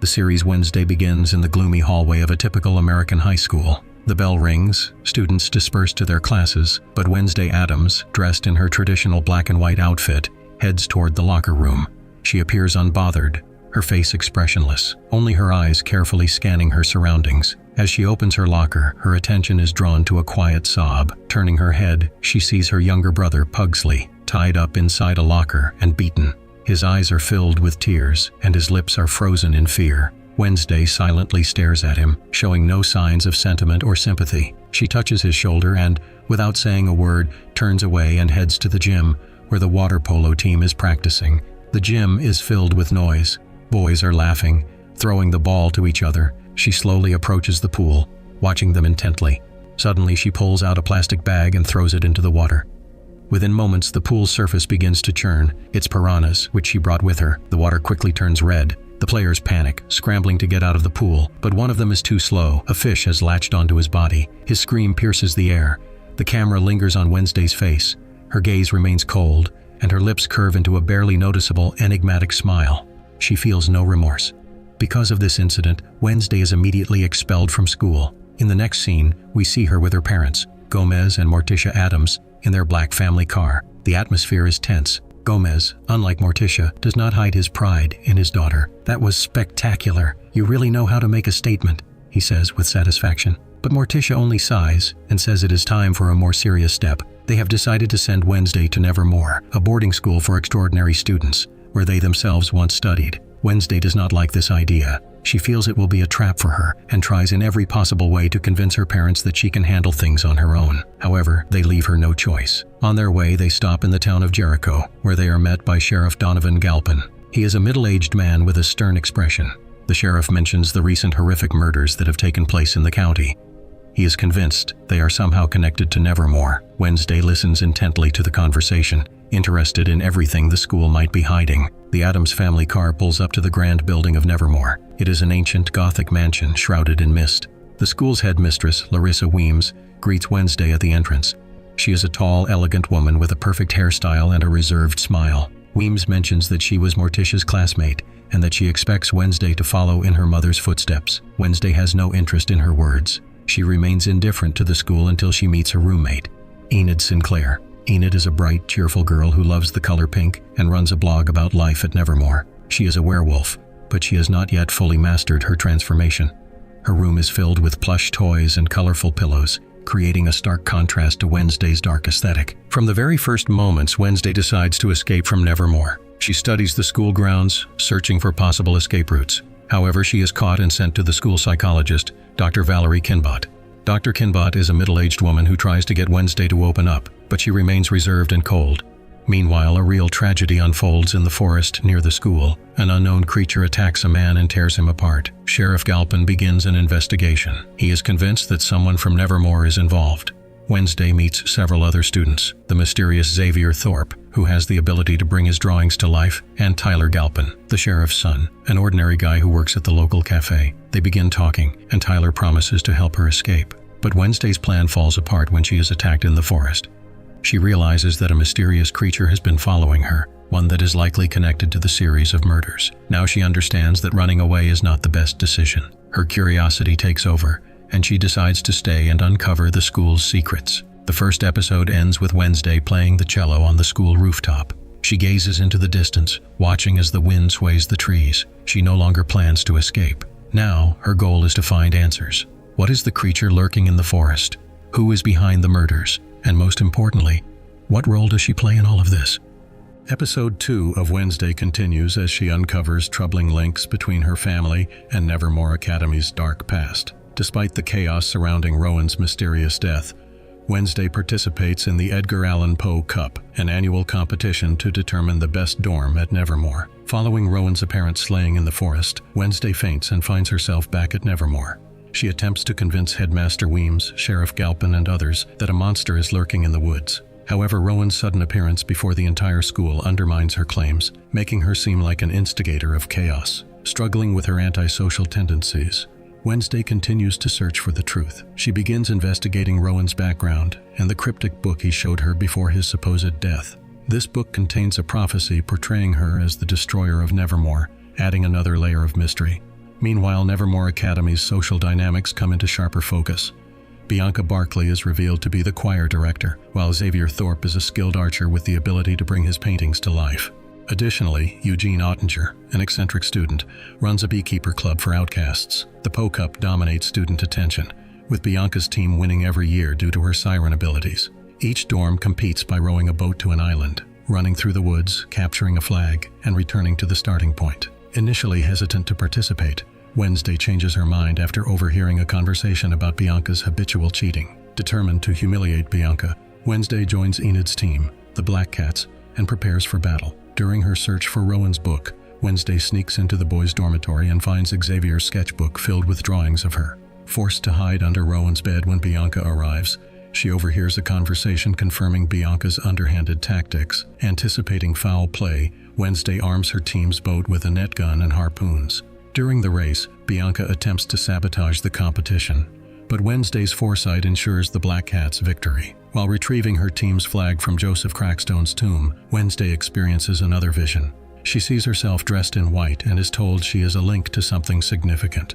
The series Wednesday begins in the gloomy hallway of a typical American high school. The bell rings, students disperse to their classes, but Wednesday Addams, dressed in her traditional black and white outfit, heads toward the locker room. She appears unbothered, her face expressionless, only her eyes carefully scanning her surroundings. As she opens her locker, her attention is drawn to a quiet sob. Turning her head, she sees her younger brother, Pugsley, tied up inside a locker and beaten. His eyes are filled with tears, and his lips are frozen in fear. Wednesday silently stares at him, showing no signs of sentiment or sympathy. She touches his shoulder and, without saying a word, turns away and heads to the gym, where the water polo team is practicing. The gym is filled with noise. Boys are laughing, throwing the ball to each other. She slowly approaches the pool, watching them intently. Suddenly, she pulls out a plastic bag and throws it into the water. Within moments, the pool's surface begins to churn. It's piranhas, which she brought with her. The water quickly turns red. The players panic, scrambling to get out of the pool, but one of them is too slow. A fish has latched onto his body. His scream pierces the air. The camera lingers on Wednesday's face. Her gaze remains cold, and her lips curve into a barely noticeable, enigmatic smile. She feels no remorse. Because of this incident, Wednesday is immediately expelled from school. In the next scene, we see her with her parents, Gomez and Morticia Addams, in their black family car. The atmosphere is tense. Gomez, unlike Morticia, does not hide his pride in his daughter. "That was spectacular. You really know how to make a statement," he says with satisfaction. But Morticia only sighs and says it is time for a more serious step. They have decided to send Wednesday to Nevermore, a boarding school for extraordinary students, where they themselves once studied. Wednesday does not like this idea. She feels it will be a trap for her and tries in every possible way to convince her parents that she can handle things on her own. However, they leave her no choice. On their way, they stop in the town of Jericho, where they are met by Sheriff Donovan Galpin. He is a middle-aged man with a stern expression. The sheriff mentions the recent horrific murders that have taken place in the county. He is convinced they are somehow connected to Nevermore. Wednesday listens intently to the conversation, interested in everything the school might be hiding. The Addams family car pulls up to the grand building of Nevermore. It is an ancient Gothic mansion shrouded in mist. The school's headmistress, Larissa Weems, greets Wednesday at the entrance. She is a tall, elegant woman with a perfect hairstyle and a reserved smile. Weems mentions that she was Morticia's classmate and that she expects Wednesday to follow in her mother's footsteps. Wednesday has no interest in her words. She remains indifferent to the school until she meets her roommate, Enid Sinclair. Enid is a bright, cheerful girl who loves the color pink and runs a blog about life at Nevermore. She is a werewolf, but she has not yet fully mastered her transformation. Her room is filled with plush toys and colorful pillows, creating a stark contrast to Wednesday's dark aesthetic. From the very first moments, Wednesday decides to escape from Nevermore. She studies the school grounds, searching for possible escape routes. However, she is caught and sent to the school psychologist, Dr. Valerie Kinbot. Dr. Kinbot is a middle-aged woman who tries to get Wednesday to open up, but she remains reserved and cold. Meanwhile, a real tragedy unfolds in the forest near the school. An unknown creature attacks a man and tears him apart. Sheriff Galpin begins an investigation. He is convinced that someone from Nevermore is involved. Wednesday meets several other students, the mysterious Xavier Thorpe, who has the ability to bring his drawings to life, and Tyler Galpin, the sheriff's son, an ordinary guy who works at the local cafe. They begin talking, and Tyler promises to help her escape. But Wednesday's plan falls apart when she is attacked in the forest. She realizes that a mysterious creature has been following her, one that is likely connected to the series of murders. Now she understands that running away is not the best decision. Her curiosity takes over, and she decides to stay and uncover the school's secrets. The first episode ends with Wednesday playing the cello on the school rooftop. She gazes into the distance, watching as the wind sways the trees. She no longer plans to escape. Now, her goal is to find answers. What is the creature lurking in the forest? Who is behind the murders? And most importantly, what role does she play in all of this? Episode 2 of Wednesday continues as she uncovers troubling links between her family and Nevermore Academy's dark past. Despite the chaos surrounding Rowan's mysterious death, Wednesday participates in the Edgar Allan Poe Cup, an annual competition to determine the best dorm at Nevermore. Following Rowan's apparent slaying in the forest, Wednesday faints and finds herself back at Nevermore. She attempts to convince Headmaster Weems, Sheriff Galpin, and others that a monster is lurking in the woods. However, Rowan's sudden appearance before the entire school undermines her claims, making her seem like an instigator of chaos. Struggling with her antisocial tendencies, Wednesday continues to search for the truth. She begins investigating Rowan's background and the cryptic book he showed her before his supposed death. This book contains a prophecy portraying her as the destroyer of Nevermore, adding another layer of mystery. Meanwhile, Nevermore Academy's social dynamics come into sharper focus. Bianca Barkley is revealed to be the choir director, while Xavier Thorpe is a skilled archer with the ability to bring his paintings to life. Additionally, Eugene Ottinger, an eccentric student, runs a beekeeper club for outcasts. The Poe Cup dominates student attention, with Bianca's team winning every year due to her siren abilities. Each dorm competes by rowing a boat to an island, running through the woods, capturing a flag, and returning to the starting point. Initially hesitant to participate, Wednesday changes her mind after overhearing a conversation about Bianca's habitual cheating. Determined to humiliate Bianca, Wednesday joins Enid's team, the Black Cats, and prepares for battle. During her search for Rowan's book, Wednesday sneaks into the boys' dormitory and finds Xavier's sketchbook filled with drawings of her. Forced to hide under Rowan's bed when Bianca arrives, she overhears a conversation confirming Bianca's underhanded tactics. Anticipating foul play, Wednesday arms her team's boat with a net gun and harpoons. During the race, Bianca attempts to sabotage the competition, but Wednesday's foresight ensures the Black Cat's victory. While retrieving her team's flag from Joseph Crackstone's tomb, Wednesday experiences another vision. She sees herself dressed in white and is told she is a link to something significant.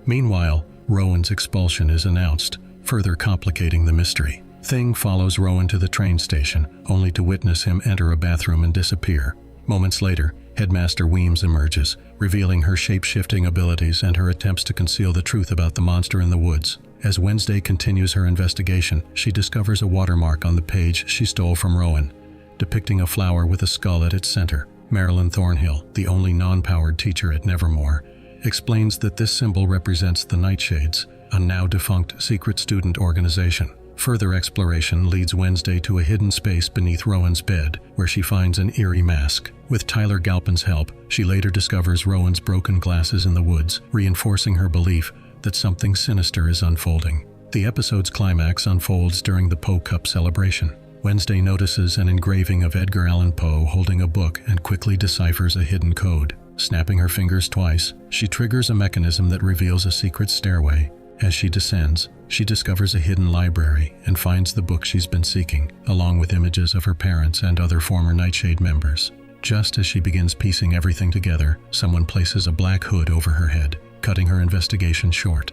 Meanwhile, Rowan's expulsion is announced, further complicating the mystery. Thing follows Rowan to the train station, only to witness him enter a bathroom and disappear. Moments later, Headmaster Weems emerges, revealing her shape-shifting abilities and her attempts to conceal the truth about the monster in the woods. As Wednesday continues her investigation, she discovers a watermark on the page she stole from Rowan, depicting a flower with a skull at its center. Marilyn Thornhill, the only non-powered teacher at Nevermore, explains that this symbol represents the Nightshades, a now-defunct secret student organization. Further exploration leads Wednesday to a hidden space beneath Rowan's bed, where she finds an eerie mask. With Tyler Galpin's help, she later discovers Rowan's broken glasses in the woods, reinforcing her belief that something sinister is unfolding. The episode's climax unfolds during the Poe Cup celebration. Wednesday notices an engraving of Edgar Allan Poe holding a book and quickly deciphers a hidden code. Snapping her fingers twice, she triggers a mechanism that reveals a secret stairway. As she descends, she discovers a hidden library and finds the book she's been seeking, along with images of her parents and other former Nightshade members. Just as she begins piecing everything together, someone places a black hood over her head, cutting her investigation short.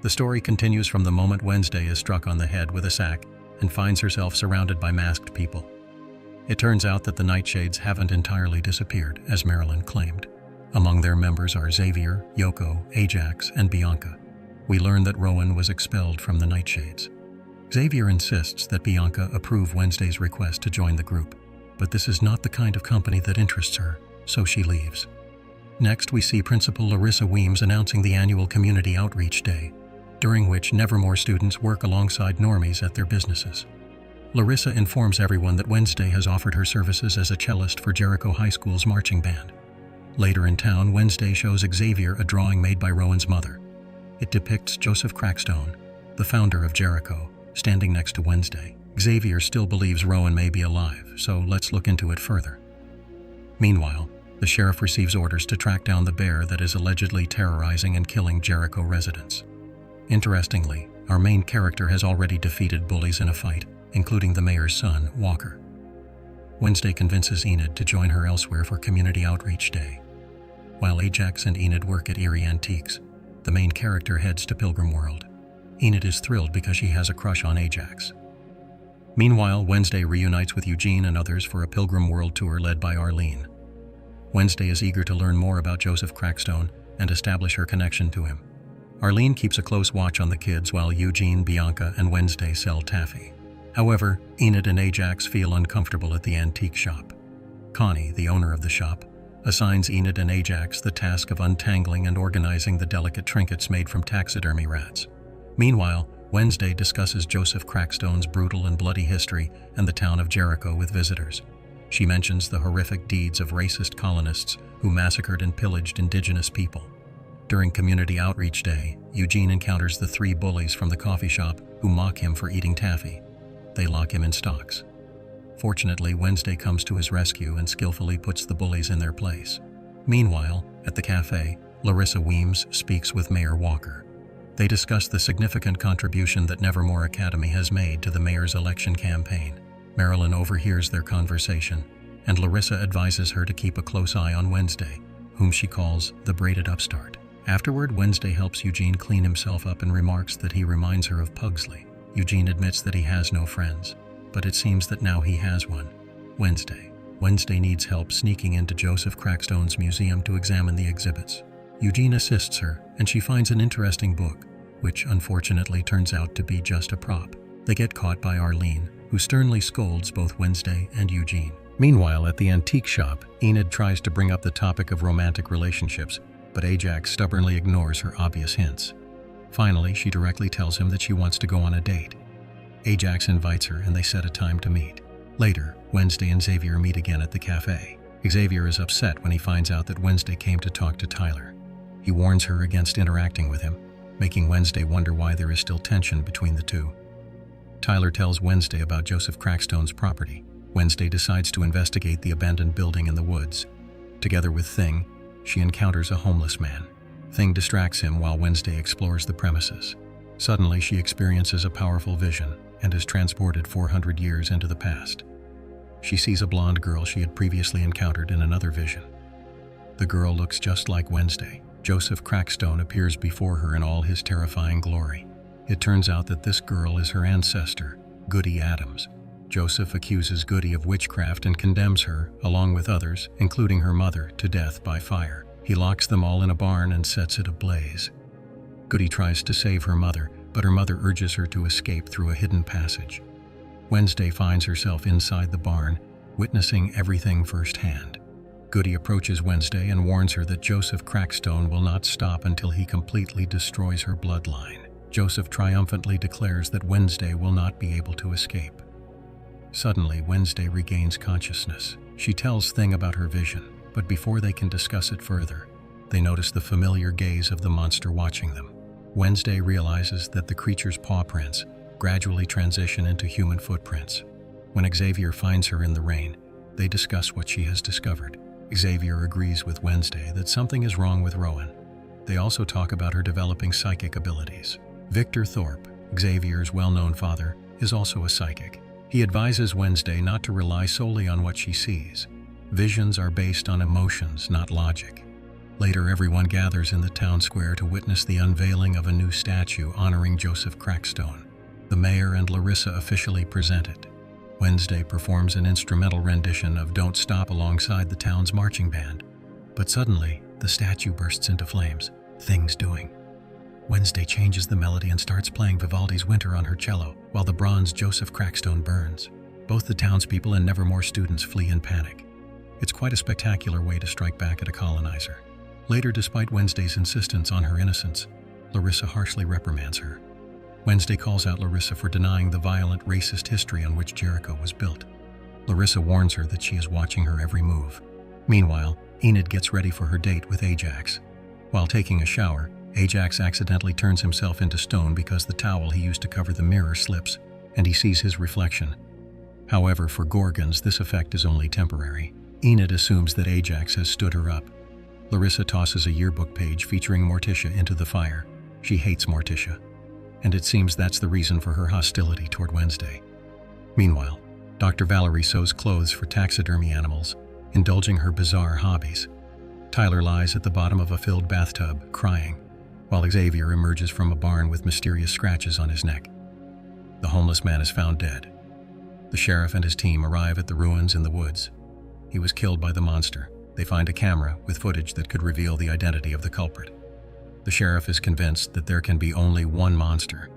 The story continues from the moment Wednesday is struck on the head with a sack and finds herself surrounded by masked people. It turns out that the Nightshades haven't entirely disappeared, as Marilyn claimed. Among their members are Xavier, Yoko, Ajax, and Bianca. We learn that Rowan was expelled from the Nightshades. Xavier insists that Bianca approve Wednesday's request to join the group, but this is not the kind of company that interests her, so she leaves. Next, we see Principal Larissa Weems announcing the annual Community Outreach Day, during which Nevermore students work alongside normies at their businesses. Larissa informs everyone that Wednesday has offered her services as a cellist for Jericho High School's marching band. Later in town, Wednesday shows Xavier a drawing made by Rowan's mother. It depicts Joseph Crackstone, the founder of Jericho, standing next to Wednesday. Xavier still believes Rowan may be alive, so let's look into it further. Meanwhile, the sheriff receives orders to track down the bear that is allegedly terrorizing and killing Jericho residents. Interestingly, our main character has already defeated bullies in a fight, including the mayor's son, Walker. Wednesday convinces Enid to join her elsewhere for Community Outreach Day. While Ajax and Enid work at Eerie Antiques, the main character heads to Pilgrim World. Enid is thrilled because she has a crush on Ajax. Meanwhile, Wednesday reunites with Eugene and others for a Pilgrim World tour led by Arlene. Wednesday is eager to learn more about Joseph Crackstone and establish her connection to him. Arlene keeps a close watch on the kids while Eugene, Bianca, and Wednesday sell taffy. However, Enid and Ajax feel uncomfortable at the antique shop. Connie, the owner of the shop, assigns Enid and Ajax the task of untangling and organizing the delicate trinkets made from taxidermy rats. Meanwhile, Wednesday discusses Joseph Crackstone's brutal and bloody history and the town of Jericho with visitors. She mentions the horrific deeds of racist colonists who massacred and pillaged indigenous people. During Community Outreach Day, Eugene encounters the 3 bullies from the coffee shop who mock him for eating taffy. They lock him in stocks. Fortunately, Wednesday comes to his rescue and skillfully puts the bullies in their place. Meanwhile, at the cafe, Larissa Weems speaks with Mayor Walker. They discuss the significant contribution that Nevermore Academy has made to the mayor's election campaign. Marilyn overhears their conversation, and Larissa advises her to keep a close eye on Wednesday, whom she calls the braided upstart. Afterward, Wednesday helps Eugene clean himself up and remarks that he reminds her of Pugsley. Eugene admits that he has no friends, but it seems that now he has one, Wednesday. Wednesday needs help sneaking into Joseph Crackstone's museum to examine the exhibits. Eugene assists her, and she finds an interesting book, which unfortunately turns out to be just a prop. They get caught by Arlene, who sternly scolds both Wednesday and Eugene. Meanwhile, at the antique shop, Enid tries to bring up the topic of romantic relationships, but Ajax stubbornly ignores her obvious hints. Finally, she directly tells him that she wants to go on a date. Ajax invites her and they set a time to meet. Later, Wednesday and Xavier meet again at the cafe. Xavier is upset when he finds out that Wednesday came to talk to Tyler. He warns her against interacting with him, making Wednesday wonder why there is still tension between the two. Tyler tells Wednesday about Joseph Crackstone's property. Wednesday decides to investigate the abandoned building in the woods. Together with Thing, she encounters a homeless man. Thing distracts him while Wednesday explores the premises. Suddenly, she experiences a powerful vision and is transported 400 years into the past. She sees a blonde girl she had previously encountered in another vision. The girl looks just like Wednesday. Joseph Crackstone appears before her in all his terrifying glory. It turns out that this girl is her ancestor, Goody Addams. Joseph accuses Goody of witchcraft and condemns her, along with others, including her mother, to death by fire. He locks them all in a barn and sets it ablaze. Goody tries to save her mother, but her mother urges her to escape through a hidden passage. Wednesday finds herself inside the barn, witnessing everything firsthand. Goody approaches Wednesday and warns her that Joseph Crackstone will not stop until he completely destroys her bloodline. Joseph triumphantly declares that Wednesday will not be able to escape. Suddenly, Wednesday regains consciousness. She tells Thing about her vision, but before they can discuss it further, they notice the familiar gaze of the monster watching them. Wednesday realizes that the creature's paw prints gradually transition into human footprints. When Xavier finds her in the rain, they discuss what she has discovered. Xavier agrees with Wednesday that something is wrong with Rowan. They also talk about her developing psychic abilities. Victor Thorpe, Xavier's well-known father, is also a psychic. He advises Wednesday not to rely solely on what she sees. Visions are based on emotions, not logic. Later, everyone gathers in the town square to witness the unveiling of a new statue honoring Joseph Crackstone. The mayor and Larissa officially present it. Wednesday performs an instrumental rendition of Don't Stop alongside the town's marching band. But suddenly, the statue bursts into flames. Things doing. Wednesday changes the melody and starts playing Vivaldi's Winter on her cello, while the bronze Joseph Crackstone burns. Both the townspeople and Nevermore students flee in panic. It's quite a spectacular way to strike back at a colonizer. Later, despite Wednesday's insistence on her innocence, Larissa harshly reprimands her. Wednesday calls out Larissa for denying the violent, racist history on which Jericho was built. Larissa warns her that she is watching her every move. Meanwhile, Enid gets ready for her date with Ajax. While taking a shower, Ajax accidentally turns himself into stone because the towel he used to cover the mirror slips, and he sees his reflection. However, for Gorgons, this effect is only temporary. Enid assumes that Ajax has stood her up. Larissa tosses a yearbook page featuring Morticia into the fire. She hates Morticia, and it seems that's the reason for her hostility toward Wednesday. Meanwhile, Dr. Valerie sews clothes for taxidermy animals, indulging her bizarre hobbies. Tyler lies at the bottom of a filled bathtub, crying, while Xavier emerges from a barn with mysterious scratches on his neck. The homeless man is found dead. The sheriff and his team arrive at the ruins in the woods. He was killed by the monster. They find a camera with footage that could reveal the identity of the culprit. The sheriff is convinced that there can be only one monster,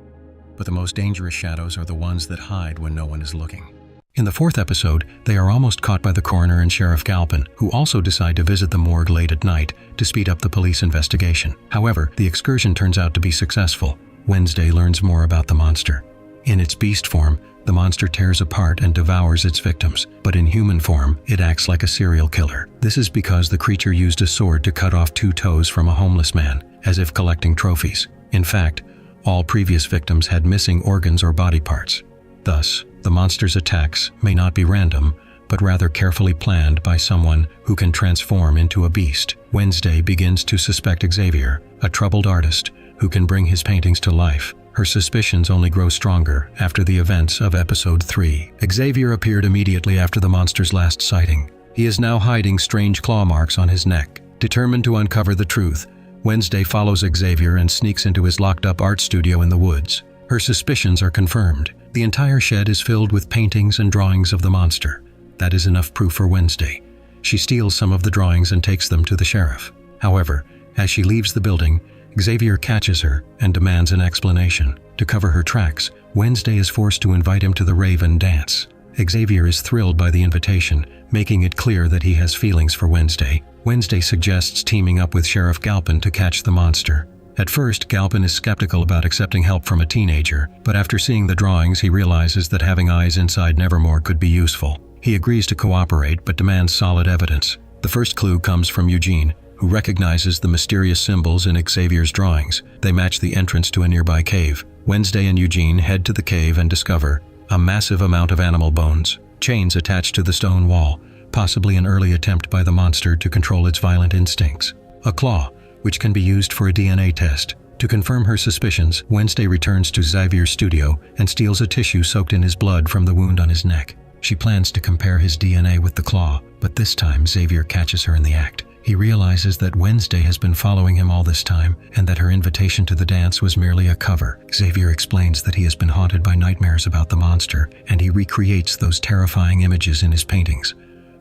but the most dangerous shadows are the ones that hide when no one is looking. In the fourth episode, they are almost caught by the coroner and Sheriff Galpin, who also decide to visit the morgue late at night to speed up the police investigation. However, the excursion turns out to be successful. Wednesday learns more about the monster. In its beast form, the monster tears apart and devours its victims, but in human form, it acts like a serial killer. This is because the creature used a sword to cut off 2 toes from a homeless man, as if collecting trophies. In fact, all previous victims had missing organs or body parts. Thus, the monster's attacks may not be random, but rather carefully planned by someone who can transform into a beast. Wednesday begins to suspect Xavier, a troubled artist who can bring his paintings to life. Her suspicions only grow stronger after the events of episode 3. Xavier appeared immediately after the monster's last sighting. He is now hiding strange claw marks on his neck. Determined to uncover the truth, Wednesday follows Xavier and sneaks into his locked-up art studio in the woods. Her suspicions are confirmed. The entire shed is filled with paintings and drawings of the monster. That is enough proof for Wednesday. She steals some of the drawings and takes them to the sheriff. However, as she leaves the building, Xavier catches her and demands an explanation. To cover her tracks, Wednesday is forced to invite him to the Raven dance. Xavier is thrilled by the invitation, making it clear that he has feelings for Wednesday. Wednesday suggests teaming up with Sheriff Galpin to catch the monster. At first, Galpin is skeptical about accepting help from a teenager, but after seeing the drawings he realizes that having eyes inside Nevermore could be useful. He agrees to cooperate but demands solid evidence. The first clue comes from Eugene, who recognizes the mysterious symbols in Xavier's drawings. They match the entrance to a nearby cave. Wednesday and Eugene head to the cave and discover a massive amount of animal bones, chains attached to the stone wall, possibly an early attempt by the monster to control its violent instincts. A claw, which can be used for a DNA test. To confirm her suspicions, Wednesday returns to Xavier's studio and steals a tissue soaked in his blood from the wound on his neck. She plans to compare his DNA with the claw, but this time Xavier catches her in the act. He realizes that Wednesday has been following him all this time and that her invitation to the dance was merely a cover. Xavier explains that he has been haunted by nightmares about the monster, and he recreates those terrifying images in his paintings.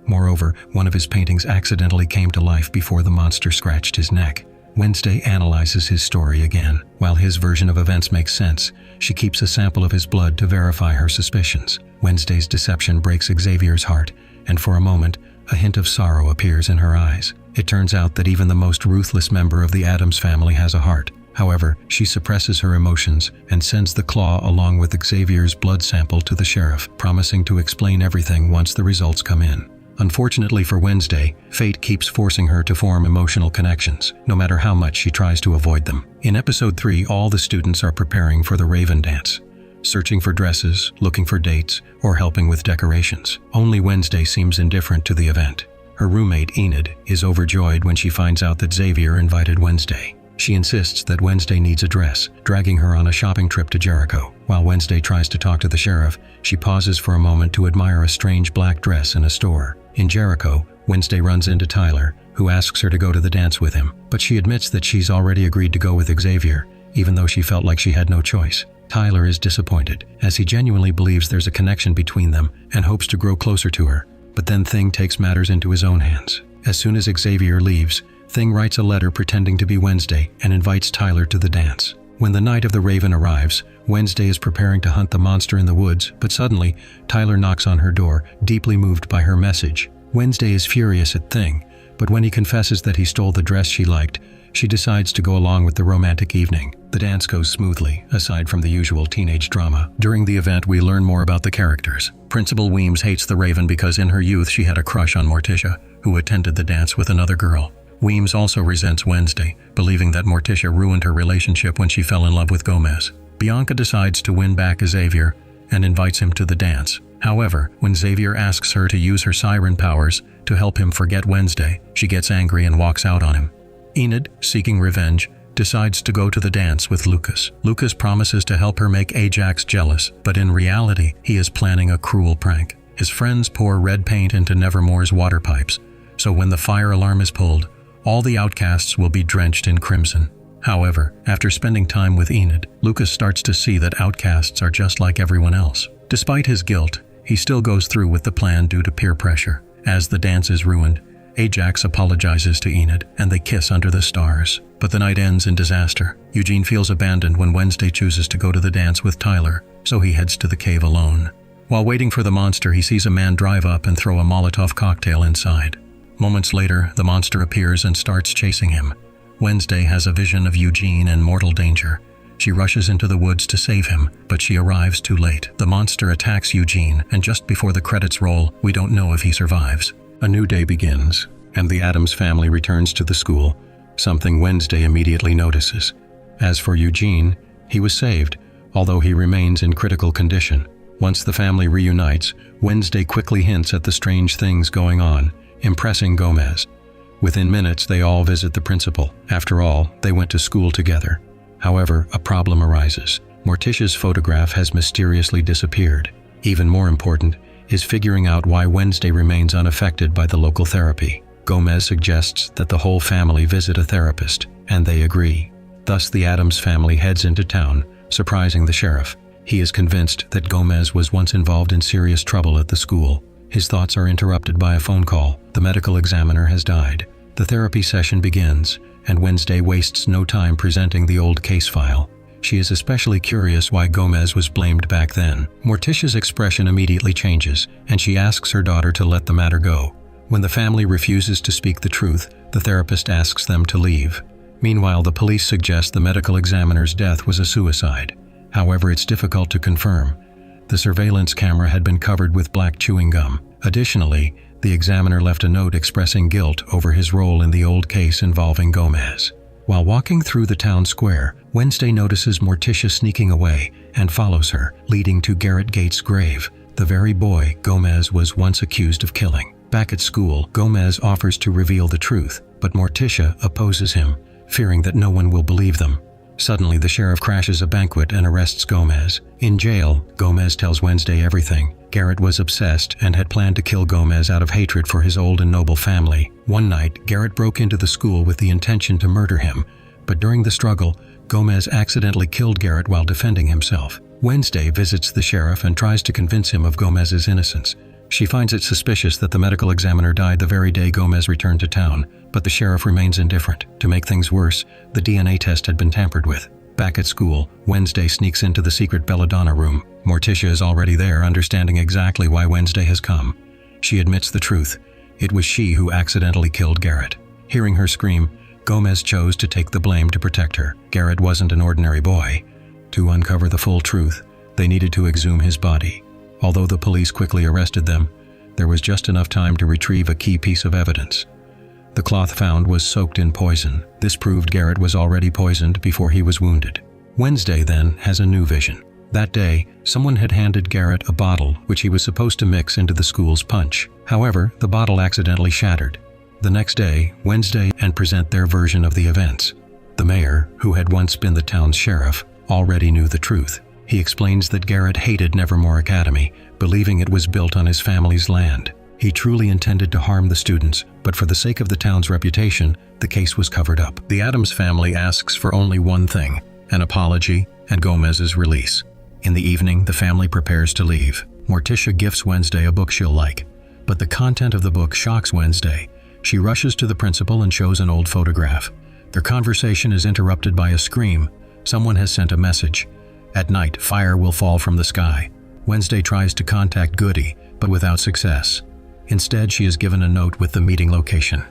Moreover, one of his paintings accidentally came to life before the monster scratched his neck. Wednesday analyzes his story again. While his version of events makes sense, she keeps a sample of his blood to verify her suspicions. Wednesday's deception breaks Xavier's heart, and for a moment, a hint of sorrow appears in her eyes. It turns out that even the most ruthless member of the Addams family has a heart. However, she suppresses her emotions and sends the claw along with Xavier's blood sample to the sheriff, promising to explain everything once the results come in. Unfortunately for Wednesday, fate keeps forcing her to form emotional connections, no matter how much she tries to avoid them. In episode 3, all the students are preparing for the Raven dance, searching for dresses, looking for dates, or helping with decorations. Only Wednesday seems indifferent to the event. Her roommate, Enid, is overjoyed when she finds out that Xavier invited Wednesday. She insists that Wednesday needs a dress, dragging her on a shopping trip to Jericho. While Wednesday tries to talk to the sheriff, she pauses for a moment to admire a strange black dress in a store. In Jericho, Wednesday runs into Tyler, who asks her to go to the dance with him, but she admits that she's already agreed to go with Xavier, even though she felt like she had no choice. Tyler is disappointed, as he genuinely believes there's a connection between them and hopes to grow closer to her. But then Thing takes matters into his own hands. As soon as Xavier leaves, Thing writes a letter pretending to be Wednesday and invites Tyler to the dance. When the night of the Raven arrives, Wednesday is preparing to hunt the monster in the woods, but suddenly, Tyler knocks on her door, deeply moved by her message. Wednesday is furious at Thing, but when he confesses that he stole the dress she liked, she decides to go along with the romantic evening. The dance goes smoothly, aside from the usual teenage drama. During the event, we learn more about the characters. Principal Weems hates the Raven because in her youth she had a crush on Morticia, who attended the dance with another girl. Weems also resents Wednesday, believing that Morticia ruined her relationship when she fell in love with Gomez. Bianca decides to win back Xavier and invites him to the dance. However, when Xavier asks her to use her siren powers to help him forget Wednesday, she gets angry and walks out on him. Enid, seeking revenge, decides to go to the dance with Lucas. Lucas promises to help her make Ajax jealous, but in reality, he is planning a cruel prank. His friends pour red paint into Nevermore's water pipes, so when the fire alarm is pulled, all the outcasts will be drenched in crimson. However, after spending time with Enid, Lucas starts to see that outcasts are just like everyone else. Despite his guilt, he still goes through with the plan due to peer pressure. As the dance is ruined, Ajax apologizes to Enid, and they kiss under the stars. But the night ends in disaster. Eugene feels abandoned when Wednesday chooses to go to the dance with Tyler, so he heads to the cave alone. While waiting for the monster, he sees a man drive up and throw a Molotov cocktail inside. Moments later, the monster appears and starts chasing him. Wednesday has a vision of Eugene in mortal danger. She rushes into the woods to save him, but she arrives too late. The monster attacks Eugene, and just before the credits roll, we don't know if he survives. A new day begins, and the Addams family returns to the school, something Wednesday immediately notices. As for Eugene, he was saved, although he remains in critical condition. Once the family reunites, Wednesday quickly hints at the strange things going on, impressing Gomez. Within minutes, they all visit the principal. After all, they went to school together. However, a problem arises. Morticia's photograph has mysteriously disappeared. Even more important is figuring out why Wednesday remains unaffected by the local therapy. Gomez suggests that the whole family visit a therapist. and they agree. Thus, the Addams family heads into town, surprising the sheriff. He is convinced that Gomez was once involved in serious trouble at the school. His thoughts are interrupted by a phone call. The medical examiner has died. The therapy session begins, and Wednesday wastes no time presenting the old case file. She is especially curious why Gomez was blamed back then. Morticia's expression immediately changes, and she asks her daughter to let the matter go. When the family refuses to speak the truth, the therapist asks them to leave. Meanwhile, the police suggest the medical examiner's death was a suicide. However, it's difficult to confirm. The surveillance camera had been covered with black chewing gum. Additionally, the examiner left a note expressing guilt over his role in the old case involving Gomez. While walking through the town square, Wednesday notices Morticia sneaking away and follows her, leading to Garrett Gates' grave, the very boy Gomez was once accused of killing. Back at school, Gomez offers to reveal the truth, but Morticia opposes him, fearing that no one will believe them. Suddenly, the sheriff crashes a banquet and arrests Gomez. In jail, Gomez tells Wednesday everything. Garrett was obsessed and had planned to kill Gomez out of hatred for his old and noble family. One night, Garrett broke into the school with the intention to murder him, but during the struggle, Gomez accidentally killed Garrett while defending himself. Wednesday visits the sheriff and tries to convince him of Gomez's innocence. She finds it suspicious that the medical examiner died the very day Gomez returned to town, but the sheriff remains indifferent. To make things worse, the DNA test had been tampered with. Back at school, Wednesday sneaks into the secret belladonna room. Morticia is already there, understanding exactly why Wednesday has come. She admits the truth. It was she who accidentally killed Garrett. Hearing her scream, Gomez chose to take the blame to protect her. Garrett wasn't an ordinary boy. To uncover the full truth, they needed to exhume his body. Although the police quickly arrested them, there was just enough time to retrieve a key piece of evidence. The cloth found was soaked in poison. This proved Garrett was already poisoned before he was wounded. Wednesday then has a new vision. That day, someone had handed Garrett a bottle which he was supposed to mix into the school's punch. However, the bottle accidentally shattered. The next day, Wednesday and present their version of the events. The mayor, who had once been the town's sheriff, already knew the truth. He explains that Garrett hated Nevermore Academy, believing it was built on his family's land. He truly intended to harm the students, but for the sake of the town's reputation, the case was covered up. The Addams family asks for only one thing: an apology and Gomez's release. In the evening, the family prepares to leave. Morticia gifts Wednesday a book she'll like, but the content of the book shocks Wednesday. She rushes to the principal and shows an old photograph. Their conversation is interrupted by a scream. Someone has sent a message. At night, fire will fall from the sky. Wednesday tries to contact Goody, but without success. Instead, she is given a note with the meeting location.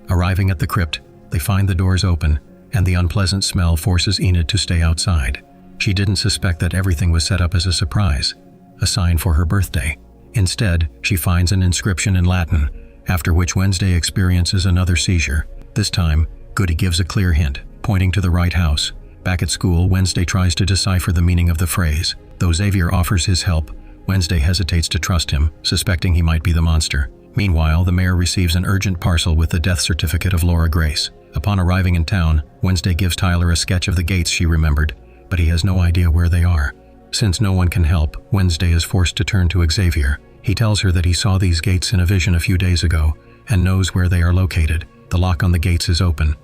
Arriving at the crypt, they find the doors open, and the unpleasant smell forces Enid to stay outside. She didn't suspect that everything was set up as a surprise, a sign for her birthday. Instead, she finds an inscription in Latin, after which Wednesday experiences another seizure. This time, Goody gives a clear hint, pointing to the right house. Back at school, Wednesday tries to decipher the meaning of the phrase. Though Xavier offers his help, Wednesday hesitates to trust him, suspecting he might be the monster. Meanwhile, the mayor receives an urgent parcel with the death certificate of Laura Grace. Upon arriving in town, Wednesday gives Tyler a sketch of the gates she remembered, but he has no idea where they are. Since no one can help, Wednesday is forced to turn to Xavier. He tells her that he saw these gates in a vision a few days ago and knows where they are located. The lock on the gates is open,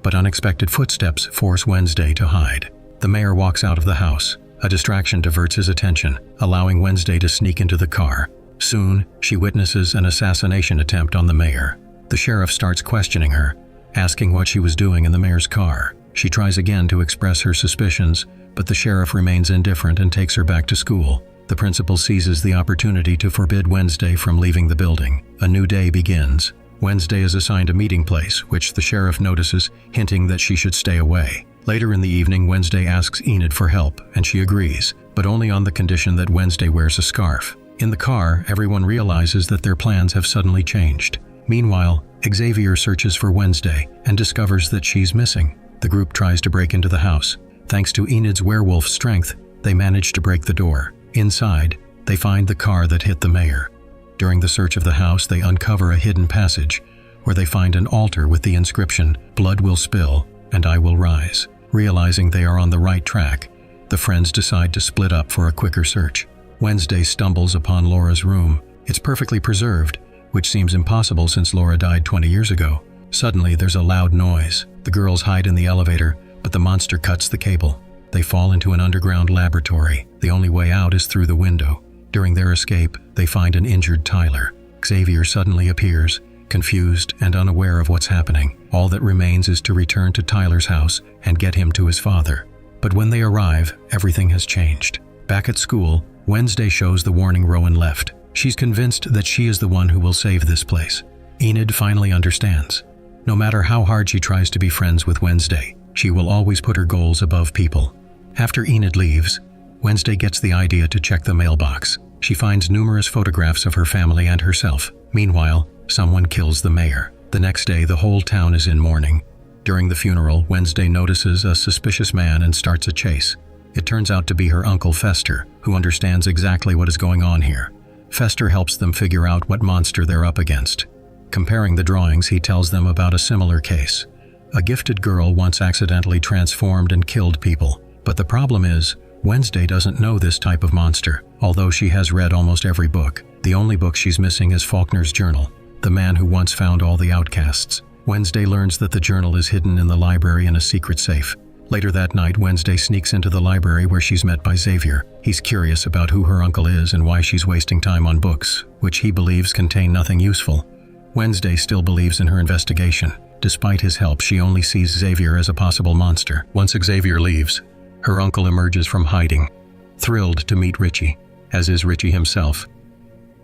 but unexpected footsteps force Wednesday to hide. The mayor walks out of the house. A distraction diverts his attention, allowing Wednesday to sneak into the car. Soon, she witnesses an assassination attempt on the mayor. The sheriff starts questioning her, asking what she was doing in the mayor's car. She tries again to express her suspicions, but the sheriff remains indifferent and takes her back to school. The principal seizes the opportunity to forbid Wednesday from leaving the building. A new day begins. Wednesday is assigned a meeting place, which the sheriff notices, hinting that she should stay away. Later in the evening, Wednesday asks Enid for help, and she agrees, but only on the condition that Wednesday wears a scarf. In the car, everyone realizes that their plans have suddenly changed. Meanwhile, Xavier searches for Wednesday and discovers that she's missing. The group tries to break into the house. Thanks to Enid's werewolf strength, they manage to break the door. Inside, they find the car that hit the mayor. During the search of the house, they uncover a hidden passage, where they find an altar with the inscription, "Blood will spill, and I will rise." Realizing they are on the right track, the friends decide to split up for a quicker search. Wednesday stumbles upon Laura's room. It's perfectly preserved, which seems impossible since Laura died 20 years ago. Suddenly, there's a loud noise. The girls hide in the elevator, but the monster cuts the cable. They fall into an underground laboratory. The only way out is through the window. During their escape, they find an injured Tyler. Xavier suddenly appears, confused and unaware of what's happening. All that remains is to return to Tyler's house and get him to his father. But when they arrive, everything has changed. Back at school, Wednesday shows the warning Rowan left. She's convinced that she is the one who will save this place. Enid finally understands. No matter how hard she tries to be friends with Wednesday, she will always put her goals above people. After Enid leaves, Wednesday gets the idea to check the mailbox. She finds numerous photographs of her family and herself. Meanwhile, someone kills the mayor. The next day, the whole town is in mourning. During the funeral, Wednesday notices a suspicious man and starts a chase. It turns out to be her uncle Fester, who understands exactly what is going on here. Fester helps them figure out what monster they're up against. Comparing the drawings, he tells them about a similar case. A gifted girl once accidentally transformed and killed people. But the problem is, Wednesday doesn't know this type of monster, although she has read almost every book. The only book she's missing is Faulkner's journal, the man who once found all the outcasts. Wednesday learns that the journal is hidden in the library in a secret safe. Later that night, Wednesday sneaks into the library where she's met by Xavier. He's curious about who her uncle is and why she's wasting time on books, which he believes contain nothing useful. Wednesday still believes in her investigation. Despite his help, she only sees Xavier as a possible monster. Once Xavier leaves, her uncle emerges from hiding, thrilled to meet Richie, as is Richie himself.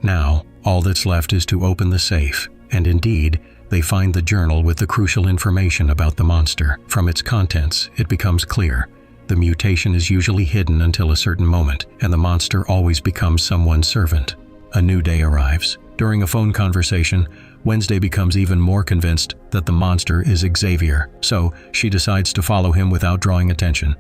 Now, all that's left is to open the safe, and indeed, they find the journal with the crucial information about the monster. From its contents, it becomes clear. The mutation is usually hidden until a certain moment, and the monster always becomes someone's servant. A new day arrives. During a phone conversation, Wednesday becomes even more convinced that the monster is Xavier, so she decides to follow him without drawing attention.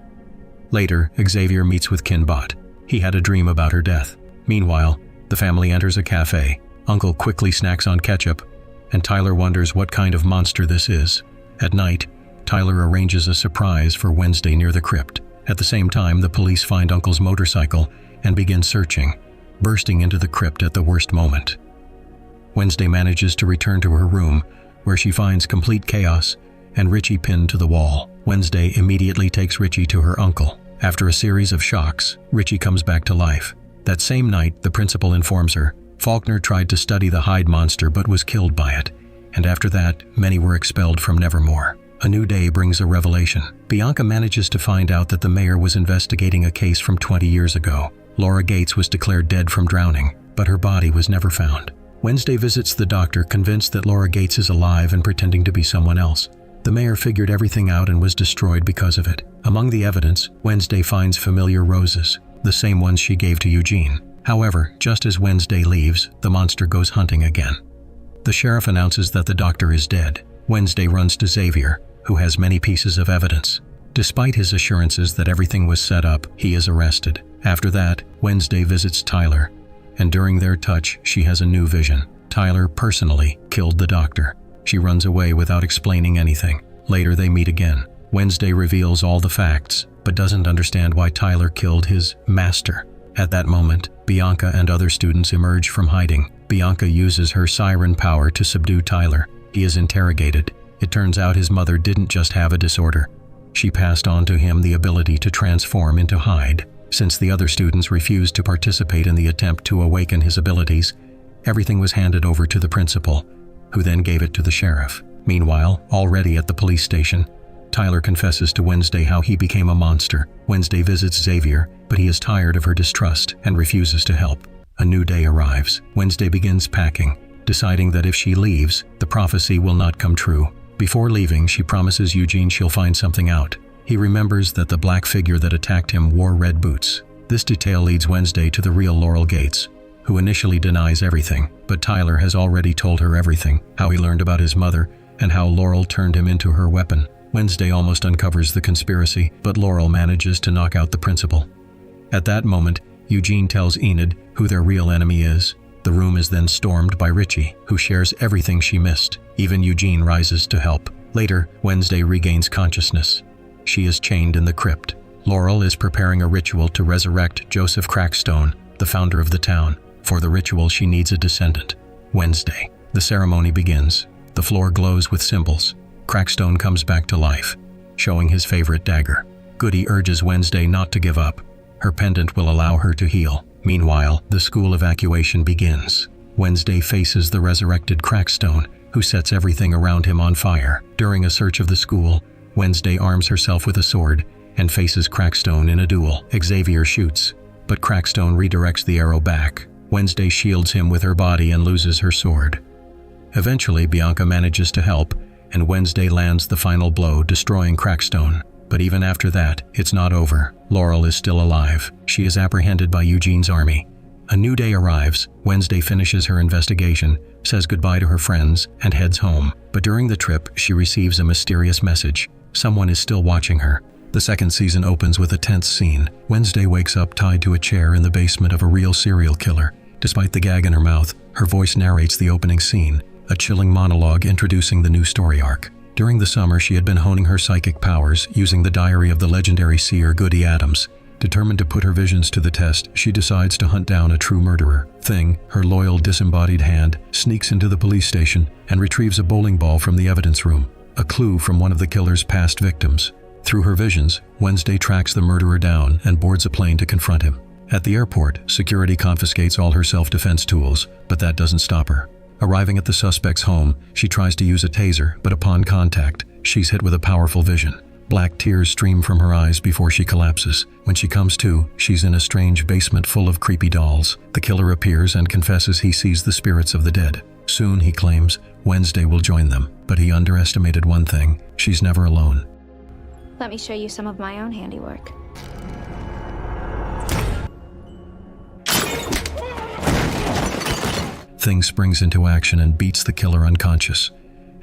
Later, Xavier meets with Kinbot. He had a dream about her death. Meanwhile, the family enters a cafe. Uncle quickly snacks on ketchup, and Tyler wonders what kind of monster this is. At night, Tyler arranges a surprise for Wednesday near the crypt. At the same time, the police find Uncle's motorcycle and begin searching, bursting into the crypt at the worst moment. Wednesday manages to return to her room, where she finds complete chaos and Richie pinned to the wall. Wednesday immediately takes Richie to her uncle. After a series of shocks, Richie comes back to life. That same night, the principal informs her Faulkner tried to study the Hyde monster but was killed by it, and after that, many were expelled from Nevermore. A new day brings a revelation. Bianca manages to find out that the mayor was investigating a case from 20 years ago. Laura Gates was declared dead from drowning, but her body was never found. Wednesday visits the doctor, convinced that Laura Gates is alive and pretending to be someone else. The mayor figured everything out and was destroyed because of it. Among the evidence, Wednesday finds familiar roses, the same ones she gave to Eugene. However, just as Wednesday leaves, the monster goes hunting again. The sheriff announces that the doctor is dead. Wednesday runs to Xavier, who has many pieces of evidence. Despite his assurances that everything was set up, he is arrested. After that, Wednesday visits Tyler, and during their touch, she has a new vision. Tyler personally killed the doctor. She runs away without explaining anything. Later, they meet again. Wednesday reveals all the facts, but doesn't understand why Tyler killed his master. At that moment, Bianca and other students emerge from hiding. Bianca uses her siren power to subdue Tyler. He is interrogated. It turns out his mother didn't just have a disorder. She passed on to him the ability to transform into Hyde. Since the other students refused to participate in the attempt to awaken his abilities, everything was handed over to the principal, who then gave it to the sheriff. Meanwhile, already at the police station, Tyler confesses to Wednesday how he became a monster. Wednesday visits Xavier, but he is tired of her distrust and refuses to help. A new day arrives. Wednesday begins packing, deciding that if she leaves, the prophecy will not come true. Before leaving, she promises Eugene she'll find something out. He remembers that the black figure that attacked him wore red boots. This detail leads Wednesday to the real Laurel Gates, who initially denies everything, but Tyler has already told her everything, how he learned about his mother, and how Laurel turned him into her weapon. Wednesday almost uncovers the conspiracy, but Laurel manages to knock out the principal. At that moment, Eugene tells Enid who their real enemy is. The room is then stormed by Richie, who shares everything she missed. Even Eugene rises to help. Later, Wednesday regains consciousness. She is chained in the crypt. Laurel is preparing a ritual to resurrect Joseph Crackstone, the founder of the town. For the ritual, she needs a descendant, Wednesday. The ceremony begins. The floor glows with symbols. Crackstone comes back to life, showing his favorite dagger. Goody urges Wednesday not to give up. Her pendant will allow her to heal. Meanwhile, the school evacuation begins. Wednesday faces the resurrected Crackstone, who sets everything around him on fire. During a search of the school, Wednesday arms herself with a sword and faces Crackstone in a duel. Xavier shoots, but Crackstone redirects the arrow back. Wednesday shields him with her body and loses her sword. Eventually, Bianca manages to help, and Wednesday lands the final blow, destroying Crackstone. But even after that, it's not over. Laurel is still alive. She is apprehended by Eugene's army. A new day arrives. Wednesday finishes her investigation, says goodbye to her friends, and heads home. But during the trip, she receives a mysterious message. Someone is still watching her. The second season opens with a tense scene. Wednesday wakes up tied to a chair in the basement of a real serial killer. Despite the gag in her mouth, her voice narrates the opening scene, a chilling monologue introducing the new story arc. During the summer, she had been honing her psychic powers using the diary of the legendary seer Wednesday Addams. Determined to put her visions to the test, she decides to hunt down a true murderer. Thing, her loyal disembodied hand, sneaks into the police station and retrieves a bowling ball from the evidence room, a clue from one of the killer's past victims. Through her visions, Wednesday tracks the murderer down and boards a plane to confront him. At the airport, security confiscates all her self-defense tools, but that doesn't stop her. Arriving at the suspect's home, she tries to use a taser, but upon contact, she's hit with a powerful vision. Black tears stream from her eyes before she collapses. When she comes to, she's in a strange basement full of creepy dolls. The killer appears and confesses he sees the spirits of the dead. Soon, he claims, Wednesday will join them, but he underestimated one thing: she's never alone. Let me show you some of my own handiwork. Thing springs into action and beats the killer unconscious.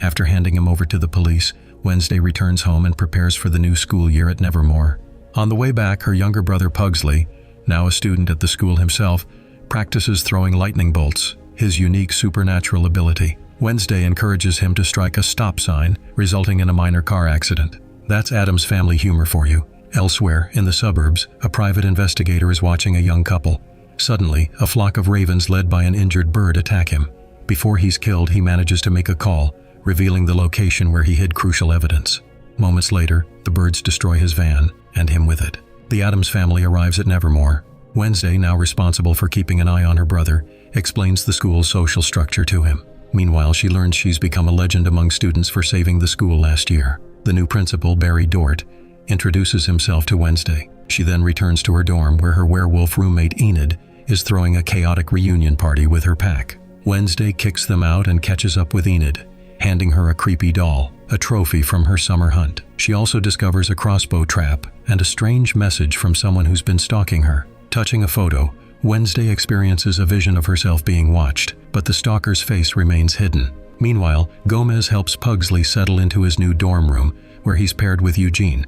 After handing him over to the police, Wednesday returns home and prepares for the new school year at Nevermore. On the way back, her younger brother Pugsley, now a student at the school himself, practices throwing lightning bolts, his unique supernatural ability. Wednesday encourages him to strike a stop sign, resulting in a minor car accident. That's Addams Family humor for you. Elsewhere, in the suburbs, a private investigator is watching a young couple. Suddenly, a flock of ravens led by an injured bird attack him. Before he's killed, he manages to make a call, revealing the location where he hid crucial evidence. Moments later, the birds destroy his van, and him with it. The Addams family arrives at Nevermore. Wednesday, now responsible for keeping an eye on her brother, explains the school's social structure to him. Meanwhile, she learns she's become a legend among students for saving the school last year. The new principal, Barry Dort, introduces himself to Wednesday. She then returns to her dorm where her werewolf roommate Enid is throwing a chaotic reunion party with her pack. Wednesday kicks them out and catches up with Enid, handing her a creepy doll, a trophy from her summer hunt. She also discovers a crossbow trap and a strange message from someone who's been stalking her. Touching a photo, Wednesday experiences a vision of herself being watched, but the stalker's face remains hidden. Meanwhile, Gomez helps Pugsley settle into his new dorm room, where he's paired with Eugene,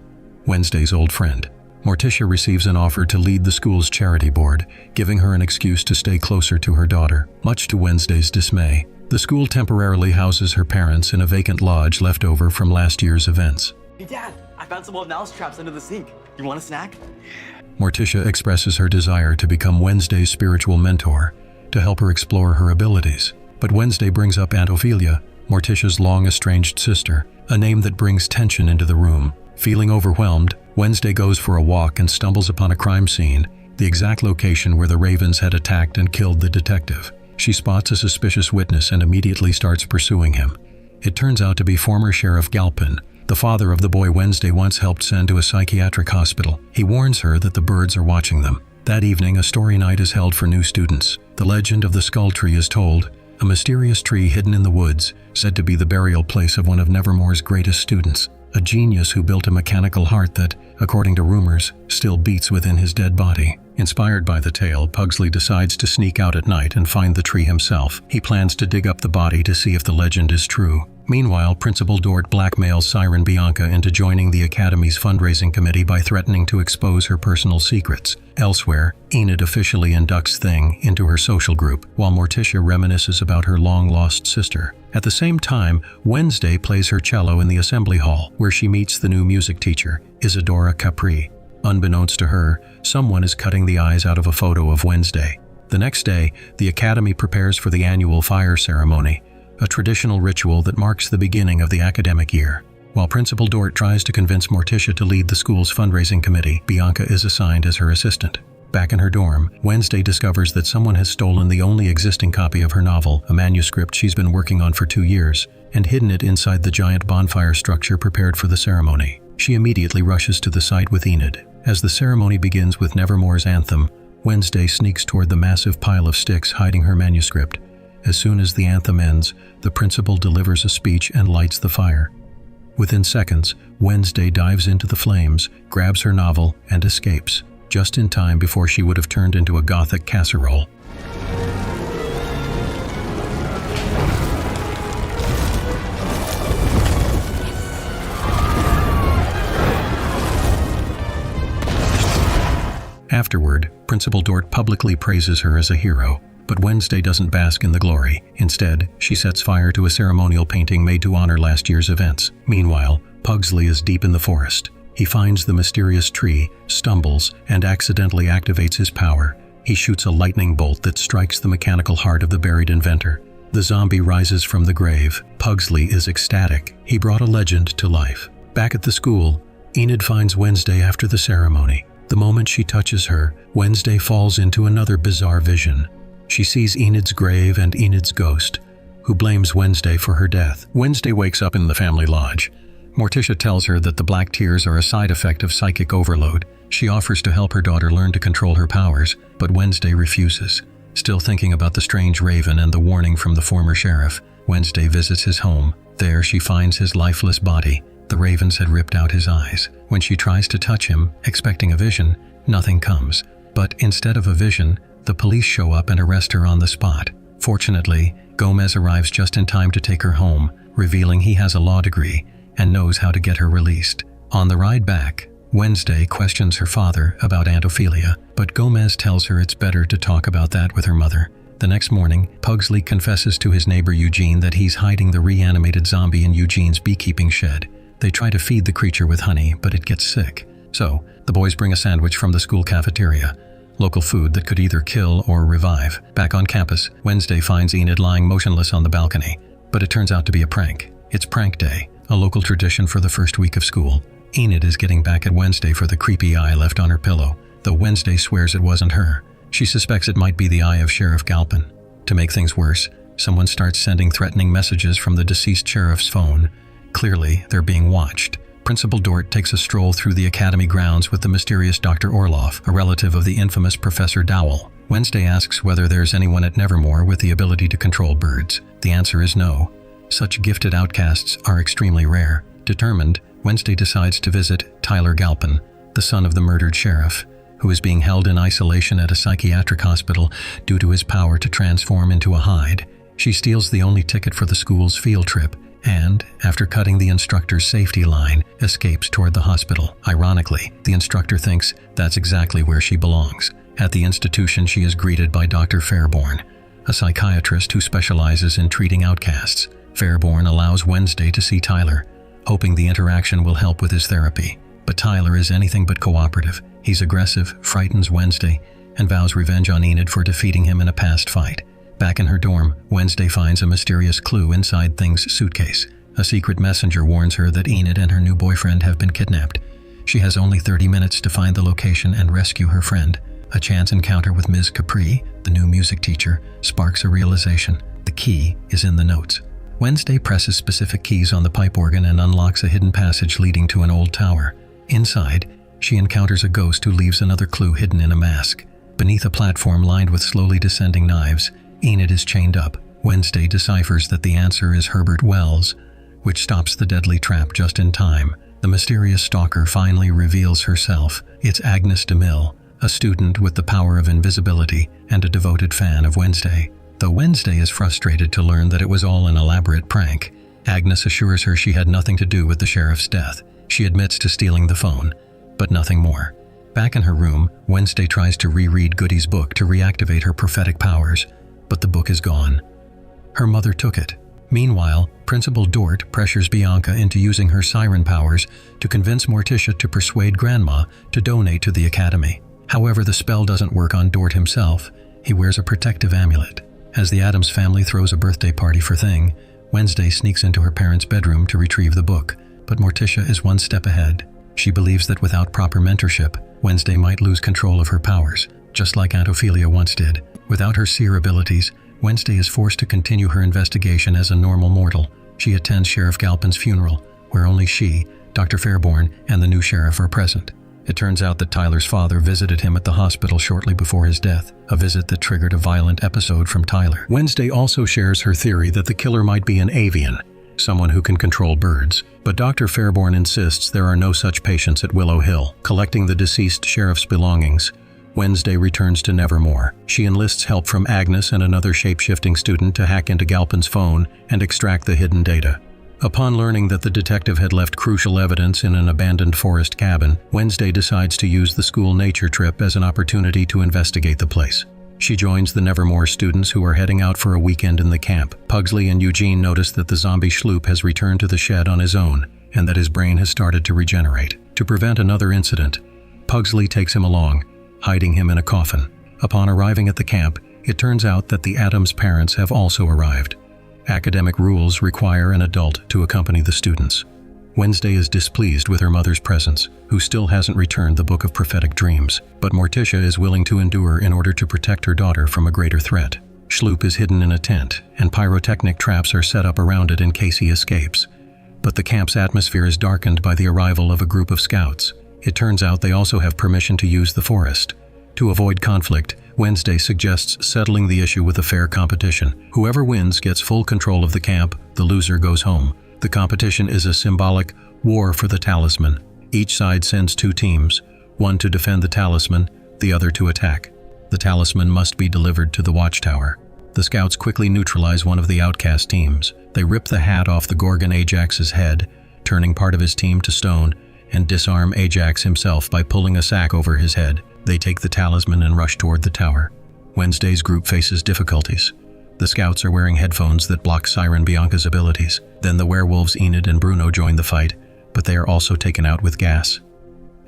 Wednesday's old friend. Morticia receives an offer to lead the school's charity board, giving her an excuse to stay closer to her daughter. Much to Wednesday's dismay, the school temporarily houses her parents in a vacant lodge left over from last year's events. Hey Dad, I found some old mouse traps under the sink. You want a snack? Morticia expresses her desire to become Wednesday's spiritual mentor, to help her explore her abilities. But Wednesday brings up Aunt Ophelia, Morticia's long-estranged sister, a name that brings tension into the room. Feeling overwhelmed, Wednesday goes for a walk and stumbles upon a crime scene, the exact location where the ravens had attacked and killed the detective. She spots a suspicious witness and immediately starts pursuing him. It turns out to be former Sheriff Galpin, the father of the boy Wednesday once helped send to a psychiatric hospital. He warns her that the birds are watching them. That evening, a story night is held for new students. The legend of the skull tree is told, a mysterious tree hidden in the woods, said to be the burial place of one of Nevermore's greatest students, a genius who built a mechanical heart that, according to rumors, still beats within his dead body. Inspired by the tale, Pugsley decides to sneak out at night and find the tree himself. He plans to dig up the body to see if the legend is true. Meanwhile, Principal Dort blackmails Siren Bianca into joining the Academy's fundraising committee by threatening to expose her personal secrets. Elsewhere, Enid officially inducts Thing into her social group, while Morticia reminisces about her long-lost sister. At the same time, Wednesday plays her cello in the assembly hall, where she meets the new music teacher, Isadora Capri. Unbeknownst to her, someone is cutting the eyes out of a photo of Wednesday. The next day, the Academy prepares for the annual fire ceremony, a traditional ritual that marks the beginning of the academic year. While Principal Dort tries to convince Morticia to lead the school's fundraising committee, Bianca is assigned as her assistant. Back in her dorm, Wednesday discovers that someone has stolen the only existing copy of her novel, a manuscript she's been working on for 2 years, and hidden it inside the giant bonfire structure prepared for the ceremony. She immediately rushes to the site with Enid. As the ceremony begins with Nevermore's anthem, Wednesday sneaks toward the massive pile of sticks hiding her manuscript. As soon as the anthem ends, the principal delivers a speech and lights the fire. Within seconds, Wednesday dives into the flames, grabs her novel, and escapes, just in time before she would have turned into a gothic casserole. Afterward, Principal Dort publicly praises her as a hero, but Wednesday doesn't bask in the glory. Instead, she sets fire to a ceremonial painting made to honor last year's events. Meanwhile, Pugsley is deep in the forest. He finds the mysterious tree, stumbles, and accidentally activates his power. He shoots a lightning bolt that strikes the mechanical heart of the buried inventor. The zombie rises from the grave. Pugsley is ecstatic. He brought a legend to life. Back at the school, Enid finds Wednesday after the ceremony. The moment she touches her, Wednesday falls into another bizarre vision. She sees Enid's grave and Enid's ghost, who blames Wednesday for her death. Wednesday wakes up in the family lodge. Morticia tells her that the black tears are a side effect of psychic overload. She offers to help her daughter learn to control her powers, but Wednesday refuses. Still thinking about the strange raven and the warning from the former sheriff, Wednesday visits his home. There she finds his lifeless body. The ravens had ripped out his eyes. When she tries to touch him, expecting a vision, nothing comes. But instead of a vision, the police show up and arrest her on the spot. Fortunately, Gomez arrives just in time to take her home, revealing he has a law degree and knows how to get her released. On the ride back, Wednesday questions her father about Aunt Ophelia, but Gomez tells her it's better to talk about that with her mother. The next morning, Pugsley confesses to his neighbor Eugene that he's hiding the reanimated zombie in Eugene's beekeeping shed. They try to feed the creature with honey, but it gets sick. So, the boys bring a sandwich from the school cafeteria, local food that could either kill or revive. Back on campus, Wednesday finds Enid lying motionless on the balcony, but it turns out to be a prank. It's prank day, a local tradition for the first week of school. Enid is getting back at Wednesday for the creepy eye left on her pillow, though Wednesday swears it wasn't her. She suspects it might be the eye of Sheriff Galpin. To make things worse, someone starts sending threatening messages from the deceased sheriff's phone. Clearly, they're being watched. Principal Dort takes a stroll through the academy grounds with the mysterious Dr. Orloff, a relative of the infamous Professor Dowell. Wednesday asks whether there's anyone at Nevermore with the ability to control birds. The answer is no. Such gifted outcasts are extremely rare. Determined, Wednesday decides to visit Tyler Galpin, the son of the murdered sheriff, who is being held in isolation at a psychiatric hospital due to his power to transform into a hide. She steals the only ticket for the school's field trip and, after cutting the instructor's safety line, escapes toward the hospital. Ironically, the instructor thinks that's exactly where she belongs. At the institution, she is greeted by Dr. Fairborn, a psychiatrist who specializes in treating outcasts. Fairborn allows Wednesday to see Tyler, hoping the interaction will help with his therapy. But Tyler is anything but cooperative. He's aggressive, frightens Wednesday, and vows revenge on Enid for defeating him in a past fight. Back in her dorm, Wednesday finds a mysterious clue inside Thing's suitcase. A secret messenger warns her that Enid and her new boyfriend have been kidnapped. She has only 30 minutes to find the location and rescue her friend. A chance encounter with Ms. Capri, the new music teacher, sparks a realization. The key is in the notes. Wednesday presses specific keys on the pipe organ and unlocks a hidden passage leading to an old tower. Inside, she encounters a ghost who leaves another clue hidden in a mask. Beneath a platform lined with slowly descending knives, Enid is chained up. Wednesday deciphers that the answer is Herbert Wells, which stops the deadly trap just in time. The mysterious stalker finally reveals herself. It's Agnes DeMille, a student with the power of invisibility and a devoted fan of Wednesday. Though Wednesday is frustrated to learn that it was all an elaborate prank, Agnes assures her she had nothing to do with the sheriff's death. She admits to stealing the phone, but nothing more. Back in her room, Wednesday tries to reread Goody's book to reactivate her prophetic powers, but the book is gone. Her mother took it. Meanwhile, Principal Dort pressures Bianca into using her siren powers to convince Morticia to persuade Grandma to donate to the academy. However, the spell doesn't work on Dort himself. He wears a protective amulet. As the Addams family throws a birthday party for Thing, Wednesday sneaks into her parents' bedroom to retrieve the book, but Morticia is one step ahead. She believes that without proper mentorship, Wednesday might lose control of her powers, just like Aunt Ophelia once did. Without her seer abilities, Wednesday is forced to continue her investigation as a normal mortal. She attends Sheriff Galpin's funeral, where only she, Dr. Fairborn, and the new sheriff are present. It turns out that Tyler's father visited him at the hospital shortly before his death, a visit that triggered a violent episode from Tyler. Wednesday also shares her theory that the killer might be an avian, someone who can control birds. But Dr. Fairborn insists there are no such patients at Willow Hill. Collecting the deceased sheriff's belongings, Wednesday returns to Nevermore. She enlists help from Agnes and another shape-shifting student to hack into Galpin's phone and extract the hidden data. Upon learning that the detective had left crucial evidence in an abandoned forest cabin, Wednesday decides to use the school nature trip as an opportunity to investigate the place. She joins the Nevermore students who are heading out for a weekend in the camp. Pugsley and Eugene notice that the zombie Schloop has returned to the shed on his own and that his brain has started to regenerate. To prevent another incident, Pugsley takes him along, hiding him in a coffin. Upon arriving at the camp, it turns out that the Addams parents have also arrived. Academic rules require an adult to accompany the students. Wednesday is displeased with her mother's presence, who still hasn't returned the Book of Prophetic Dreams, but Morticia is willing to endure in order to protect her daughter from a greater threat. Schloop is hidden in a tent, and pyrotechnic traps are set up around it in case he escapes. But the camp's atmosphere is darkened by the arrival of a group of scouts. It turns out they also have permission to use the forest. To avoid conflict, Wednesday suggests settling the issue with a fair competition. Whoever wins gets full control of the camp, the loser goes home. The competition is a symbolic war for the talisman. Each side sends 2 teams, one to defend the talisman, the other to attack. The talisman must be delivered to the watchtower. The scouts quickly neutralize one of the outcast teams. They rip the hat off the Gorgon Ajax's head, turning part of his team to stone, and disarm Ajax himself by pulling a sack over his head. They take the talisman and rush toward the tower. Wednesday's group faces difficulties. The scouts are wearing headphones that block Siren Bianca's abilities. Then the werewolves Enid and Bruno join the fight, but they are also taken out with gas.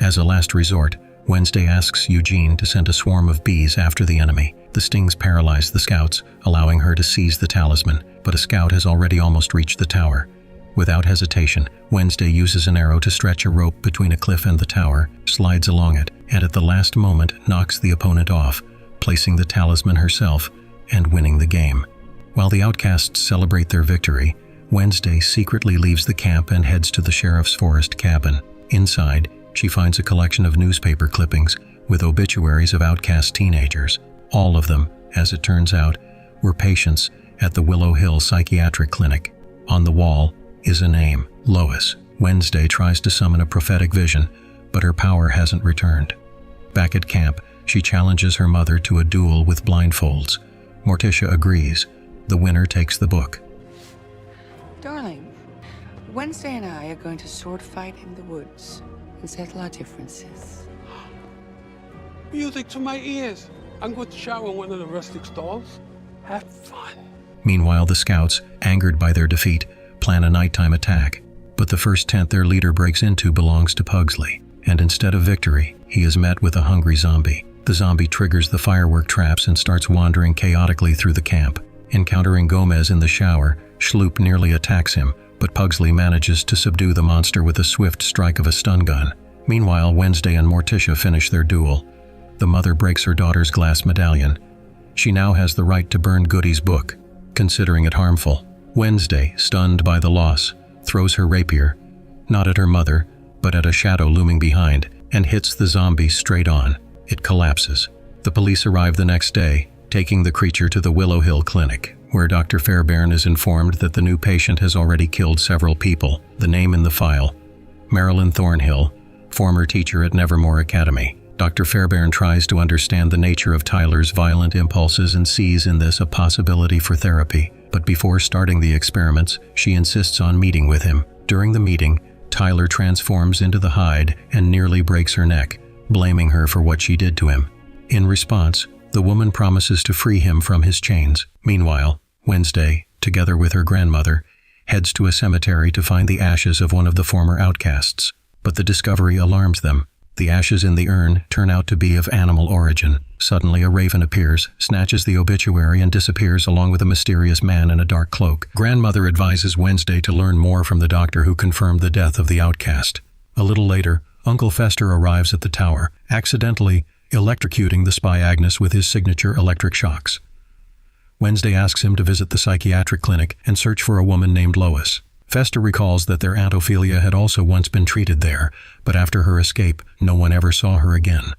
As a last resort, Wednesday asks Eugene to send a swarm of bees after the enemy. The stings paralyze the scouts, allowing her to seize the talisman, but a scout has already almost reached the tower. Without hesitation, Wednesday uses an arrow to stretch a rope between a cliff and the tower, slides along it, and at the last moment knocks the opponent off, placing the talisman herself and winning the game. While the outcasts celebrate their victory, Wednesday secretly leaves the camp and heads to the sheriff's forest cabin. Inside, she finds a collection of newspaper clippings with obituaries of outcast teenagers. All of them, as it turns out, were patients at the Willow Hill Psychiatric Clinic. On the wall is a name, Lois. Wednesday tries to summon a prophetic vision, but her power hasn't returned. Back at camp, she challenges her mother to a duel with blindfolds. Morticia agrees. The winner takes the book. Darling, Wednesday and I are going to sword fight in the woods and settle our differences. Music to my ears. I'm going to shower in one of the rustic stalls. Have fun. Meanwhile, the scouts, angered by their defeat, plan a nighttime attack. But the first tent their leader breaks into belongs to Pugsley, and instead of victory, he is met with a hungry zombie. The zombie triggers the firework traps and starts wandering chaotically through the camp. Encountering Gomez in the shower, Schloop nearly attacks him, but Pugsley manages to subdue the monster with a swift strike of a stun gun. Meanwhile, Wednesday and Morticia finish their duel. The mother breaks her daughter's glass medallion. She now has the right to burn Goody's book, considering it harmful. Wednesday, stunned by the loss, throws her rapier, not at her mother, but at a shadow looming behind, and hits the zombie straight on. It collapses. The police arrive the next day, taking the creature to the Willow Hill Clinic, where Dr. Fairbairn is informed that the new patient has already killed several people. The name in the file, Marilyn Thornhill, former teacher at Nevermore Academy. Dr. Fairbairn tries to understand the nature of Tyler's violent impulses and sees in this a possibility for therapy. But before starting the experiments, she insists on meeting with him. During the meeting, Tyler transforms into the hide and nearly breaks her neck, blaming her for what she did to him. In response, the woman promises to free him from his chains. Meanwhile, Wednesday, together with her grandmother, heads to a cemetery to find the ashes of one of the former outcasts. But the discovery alarms them. The ashes in the urn turn out to be of animal origin. Suddenly, a raven appears, snatches the obituary, and disappears along with a mysterious man in a dark cloak. Grandmother advises Wednesday to learn more from the doctor who confirmed the death of the outcast. A little later, Uncle Fester arrives at the tower, accidentally electrocuting the spy Agnes with his signature electric shocks. Wednesday asks him to visit the psychiatric clinic and search for a woman named Lois. Fester recalls that their Aunt Ophelia had also once been treated there, but after her escape, no one ever saw her again.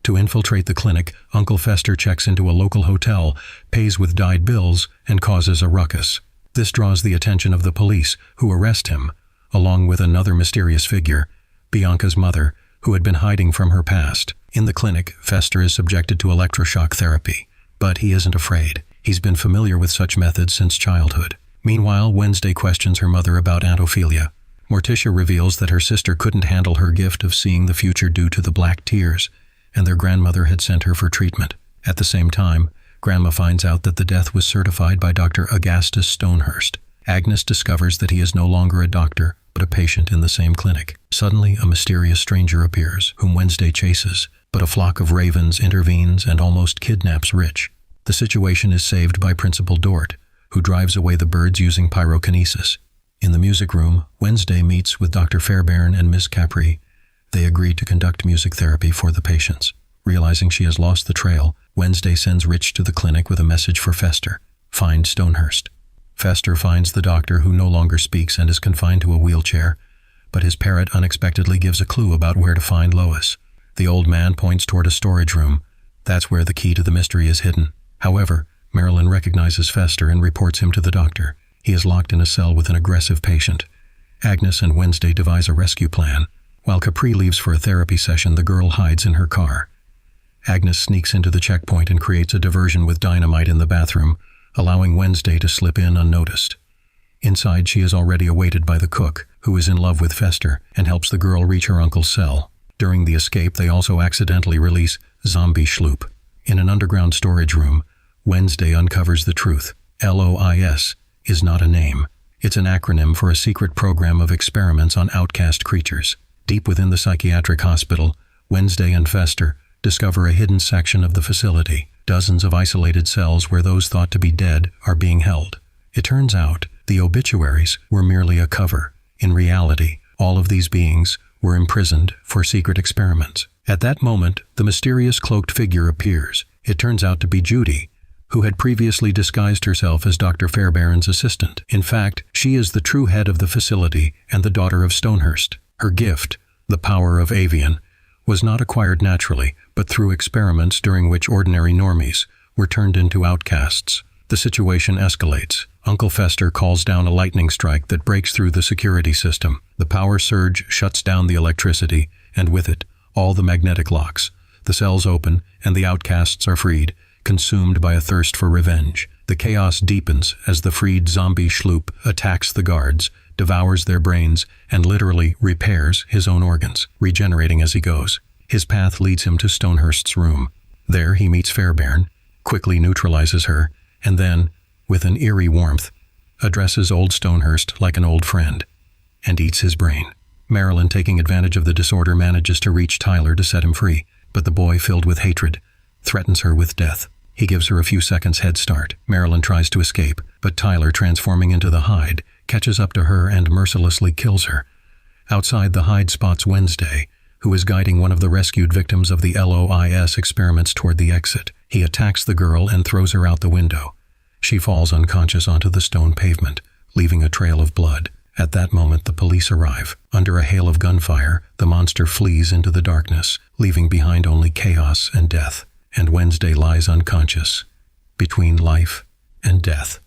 To infiltrate the clinic, Uncle Fester checks into a local hotel, pays with dyed bills, and causes a ruckus. This draws the attention of the police, who arrest him, along with another mysterious figure, Bianca's mother, who had been hiding from her past. In the clinic, Fester is subjected to electroshock therapy, but he isn't afraid. He's been familiar with such methods since childhood. Meanwhile, Wednesday questions her mother about Aunt Ophelia. Morticia reveals that her sister couldn't handle her gift of seeing the future due to the black tears, and their grandmother had sent her for treatment. At the same time, Grandma finds out that the death was certified by Dr. Augustus Stonehurst. Agnes discovers that he is no longer a doctor, but a patient in the same clinic. Suddenly, a mysterious stranger appears, whom Wednesday chases, but a flock of ravens intervenes and almost kidnaps Rich. The situation is saved by Principal Dort, who drives away the birds using pyrokinesis. In the music room, Wednesday meets with Dr. Fairbairn and Miss Capri. They agree to conduct music therapy for the patients. Realizing she has lost the trail, Wednesday sends Rich to the clinic with a message for Fester: find Stonehurst. Fester finds the doctor, who no longer speaks and is confined to a wheelchair, but his parrot unexpectedly gives a clue about where to find Lois. The old man points toward a storage room. That's where the key to the mystery is hidden. However, Marilyn recognizes Fester and reports him to the doctor. He is locked in a cell with an aggressive patient. Agnes and Wednesday devise a rescue plan. While Capri leaves for a therapy session, the girl hides in her car. Agnes sneaks into the checkpoint and creates a diversion with dynamite in the bathroom, allowing Wednesday to slip in unnoticed. Inside, she is already awaited by the cook, who is in love with Fester and helps the girl reach her uncle's cell. During the escape, they also accidentally release Zombie Schloop. In an underground storage room, Wednesday uncovers the truth. LOIS is not a name. It's an acronym for a secret program of experiments on outcast creatures. Deep within the psychiatric hospital, Wednesday and Fester discover a hidden section of the facility. Dozens of isolated cells where those thought to be dead are being held. It turns out the obituaries were merely a cover. In reality, all of these beings were imprisoned for secret experiments. At that moment, the mysterious cloaked figure appears. It turns out to be Judy, who had previously disguised herself as Dr. Fairbairn's assistant. In fact, she is the true head of the facility and the daughter of Stonehurst. Her gift, the power of Avian, was not acquired naturally, but through experiments during which ordinary normies were turned into outcasts. The situation escalates. Uncle Fester calls down a lightning strike that breaks through the security system. The power surge shuts down the electricity, and with it, all the magnetic locks. The cells open, and the outcasts are freed, consumed by a thirst for revenge. The chaos deepens as the freed zombie Schloop attacks the guards, devours their brains, and literally repairs his own organs, regenerating as he goes. His path leads him to Stonehurst's room. There he meets Fairbairn, quickly neutralizes her, and then, with an eerie warmth, addresses old Stonehurst like an old friend, and eats his brain. Marilyn, taking advantage of the disorder, manages to reach Tyler to set him free, but the boy, filled with hatred, threatens her with death. He gives her a few seconds head start. Marilyn tries to escape, but Tyler, transforming into the Hide, catches up to her and mercilessly kills her. Outside, the Hide spots Wednesday, who is guiding one of the rescued victims of the LOIS experiments toward the exit. He attacks the girl and throws her out the window. She falls unconscious onto the stone pavement, leaving a trail of blood. At that moment, the police arrive. Under a hail of gunfire, the monster flees into the darkness, leaving behind only chaos and death. And Wednesday lies unconscious, between life and death.